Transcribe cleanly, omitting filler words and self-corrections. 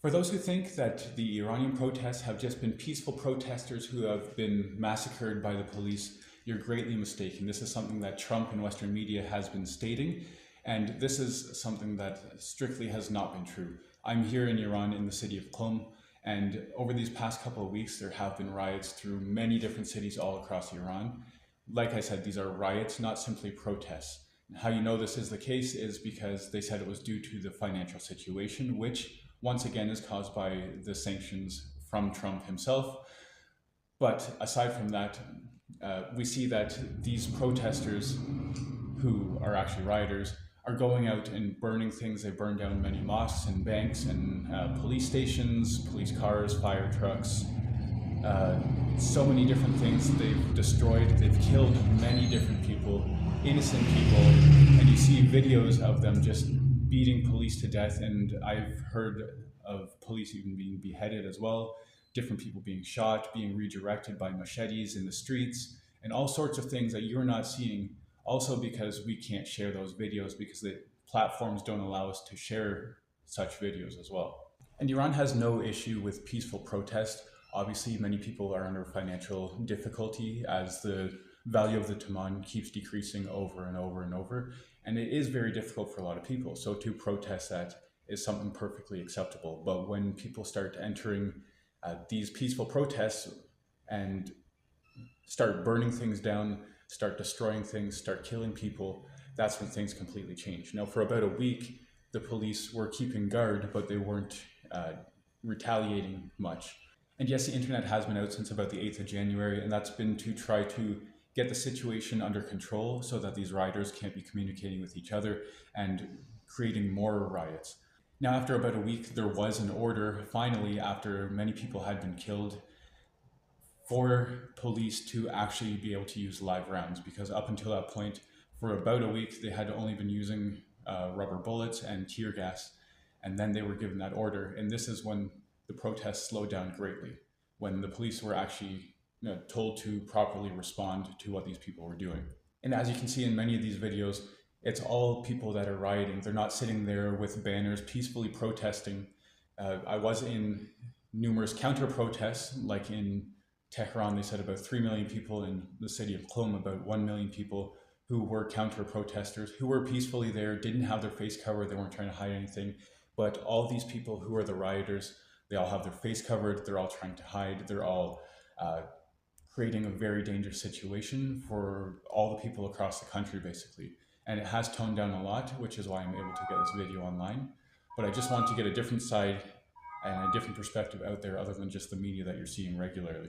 For those who think that the Iranian protests have just been peaceful protesters who have been massacred by the police, you're greatly mistaken. This is something that Trump and Western media has been stating, and this is something that strictly has not been true. I'm here in Iran in the city of Qom, and over these past couple of weeks, there have been riots through many different cities all across Iran. Like I said, these are riots, not simply protests. How you know this is the case is because they said it was due to the financial situation, which once again is caused by the sanctions from Trump himself. But aside from that, we see that these protesters, who are actually rioters, are going out and burning things. They burn down many mosques and banks and police stations, police cars, fire trucks, so many different things they've destroyed. They've killed many different people, innocent people, and you see videos of them just beating police to death, and I've heard of police even being beheaded as well, different people being shot, being redirected by machetes in the streets, and all sorts of things that you're not seeing, also because we can't share those videos because the platforms don't allow us to share such videos as well. And Iran has no issue with peaceful protest. Obviously, many people are under financial difficulty as the value of the taman keeps decreasing over and over and over. And it is very difficult for a lot of people. So to protest that is something perfectly acceptable. But when people start entering these peaceful protests and start burning things down, start destroying things, start killing people, that's when things completely change. Now, for about a week, the police were keeping guard, but they weren't retaliating much. And yes, the internet has been out since about the 8th of January, and that's been to try to get the situation under control so that these rioters can't be communicating with each other and creating more riots. Now, after about a week, there was an order, finally, after many people had been killed, for police to actually be able to use live rounds, because up until that point, for about a week, they had only been using rubber bullets and tear gas, and then they were given that order. And this is when the protests slowed down greatly, when the police were actually told to properly respond to what these people were doing. And as you can see in many of these videos, it's all people that are rioting. They're not sitting there with banners peacefully protesting. I was in numerous counter-protests, like in Tehran, they said about 3 million people, in the city of Qom, about 1 million people who were counter-protesters, who were peacefully there, didn't have their face covered, they weren't trying to hide anything. But all these people who are the rioters, they all have their face covered, they're all trying to hide, they're all creating a very dangerous situation for all the people across the country, basically. And it has toned down a lot, which is why I'm able to get this video online. But I just want to get a different side and a different perspective out there other than just the media that you're seeing regularly.